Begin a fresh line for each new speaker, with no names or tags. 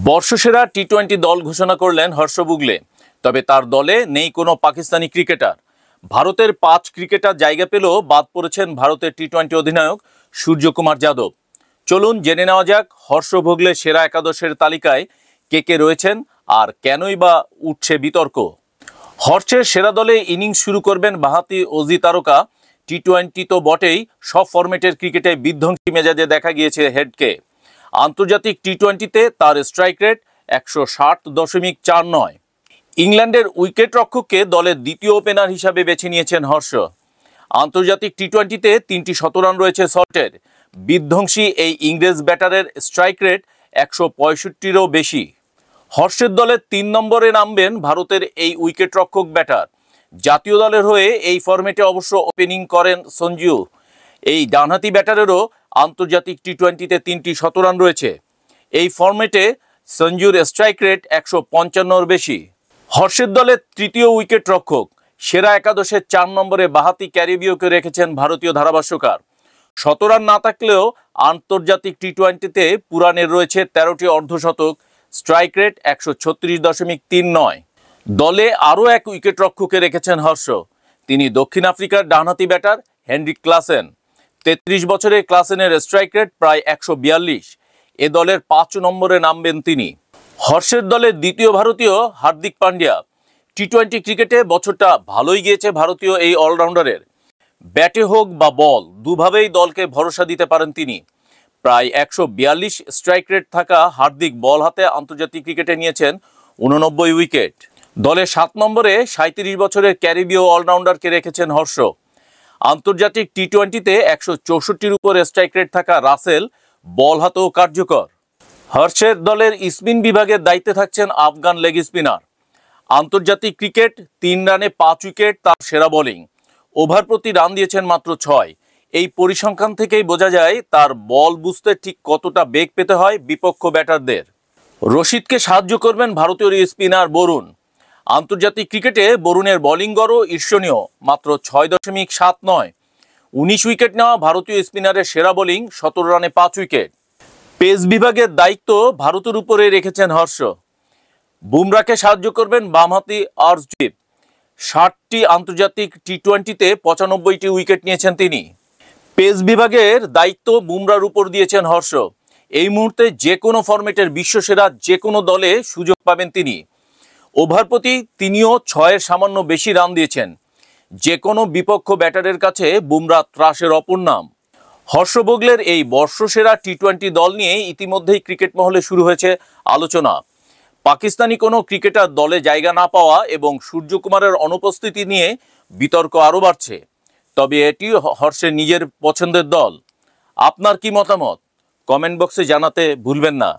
বর্ষসেরা টি-20 দল ঘোষণা করলেন হর্ষ বুগলে। তবে তার দলে নেই কোনো পাকিস্তানি ক্রিকেটার। ভারতের 5 ক্রিকেটার জায়গা পেলেও বাদ পড়েছেন ভারতের টি-20 অধিনায়ক সূর্যকুমার যাদব। চলুন জেনে নেওয়া যাক হর্ষ বুগলে সেরা একাদশের তালিকায় কে কে রয়েছেন আর কেনই বা উঠছে বিতর্ক। হর্ষের সেরা দলে ইনিংস শুরু করবেন বাঁহাতি অজি তারকা। টি-20 তো বটেই, সব ফরম্যাটের ক্রিকেটে বিধ্বংসী মেজাজে দেখা গিয়েছে হেডকে। আন্তর্জাতিক টি-20তে তার স্ট্রাইক রেট 160.49। ইংল্যান্ডের উইকেট রক্ষককে দলের দ্বিতীয় ওপেনার হিসাবে বেছে নিয়েছেন হর্ষ। আন্তর্জাতিক টি-20তে 3টি শতরান রয়েছে সল্টের। বিধ্বংসী এই ইংরেজ ব্যাটারের স্ট্রাইক রেট 165-ও বেশি। হর্ষের দলে 3 নম্বরে নামবেন ভারতের এই উইকেট রক্ষক ব্যাটার। জাতীয় দলের হয়ে এই ফরম্যাটে অবশ্য ওপেনিং করেন সঞ্জু। এই ডানহাতি ব্যাটারেরও আন্তর্জাতিক টি-20তে 3টি শতরান রয়েছে। এই ফরম্যাটে সঞ্জুর স্ট্রাইক রেট 155-ওর বেশি। হর্ষের দলে তৃতীয় উইকেট রক্ষক। সেরা একাদশের 4 নম্বরে বাঁহাতি ক্যারিবীয়কে রেখেছেন ভারতীয় ধারাভাষ্যকার। শতরান না থাকলেও আন্তর্জাতিক টি-20তে পুরাণের রয়েছে 13টি অর্ধশতক। Strike rate 136.39। দলে আরও এক উইকেট রক্ষকে রেখেছেন হর্ষ। তিনি দক্ষিণ আফ্রিকার ডানহাতি ব্যাটার হেনরিক ক্লাসেন। 33 বছরে ক্লাসেনের স্ট্রাইক রেট প্রায় 142। এ দলের 5 নম্বরে নামবেন তিনি। হর্ষের দলের দ্বিতীয় ভারতীয় হার্দিক পান্ডিয়া। টি-20 ক্রিকেটে বছরটা ভালোই গিয়েছে ভারতীয় এই অলরাউন্ডারের। ব্যাটে হোক বা বল, দুভাবেই দলকে ভরসা দিতে পারেন তিনি। প্রায় 142 স্ট্রাইক রেট থাকা হার্দিক বল হাতে আন্তর্জাতিক ক্রিকেটে নিয়েছেন 89 উইকেট। দলে 7 নম্বরে 37 বছরের ক্যারিবীয় অলরাউন্ডারকে রেখেছেন হর্ষ। আন্তর্জাতিক টি-20তে 164-র উপর স্ট্রাইক রেট থাকা রাসেল বল হাতেও কার্যকর। হর্ষের দলের স্পিন বিভাগের দায়িত্বে থাকছেন আফগান লেগ স্পিনার। আন্তর্জাতিক ক্রিকেট 3 রানে 5 উইকেট তার সেরা বোলিং। ওভার প্রতি রান দিয়েছেন মাত্র 6। এই পরিসংখ্যান থেকেই বোঝা যায় তার বল বুঝতে ঠিক কতটা বেগ পেতে হয় বিপক্ষ ব্যাটারদের। রশিদকে সাহায্য করবেন ভারতীয় স্পিনার বরুণ। আন্তর্জাতিক ক্রিকেটে বরুণের বোলিং গড়ও ঈর্ষণীয়, মাত্র 6.79। 19 উইকেট নেওয়া ভারতীয় স্পিনারের সেরা বোলিং, 17 রানে 5 উইকেট। পেস বিভাগের দায়িত্ব ভারতের উপরে রেখেছেন হর্ষ। বুমরাকে সাহায্য করবেন বামহাতি আর্শদীপ। 60টি আন্তর্জাতিক টি-20তে 95টি উইকেট নিয়েছেন তিনি। পেস বিভাগের দায়িত্ব বুমরার উপর দিয়েছেন হর্ষ। এই মুহূর্তে যে কোনো ফরম্যাটের বিশ্বসেরা যে কোনো দলে সুযোগ পাবেন তিনি। ওভার প্রতি তিনিও 6-এর সামান্য বেশি রান দিয়েছেন। যে কোনো বিপক্ষ ব্যাটারের কাছে বুমরা ত্রাসের অপর নাম। হর্ষ বুগলের এই বর্ষসেরা টি-20 দল নিয়ে ইতিমধ্যেই ক্রিকেট মহলে শুরু হয়েছে আলোচনা। পাকিস্তানি কোনো ক্রিকেটার দলে জায়গা না পাওয়া এবং সূর্যকুমারের অনুপস্থিতি নিয়ে বিতর্ক আরও বাড়ছে। তবে এটি হর্ষের নিজের পছন্দের দল। আপনার কি মতামত? কমেন্ট বক্সে জানাতে ভুলবেন না।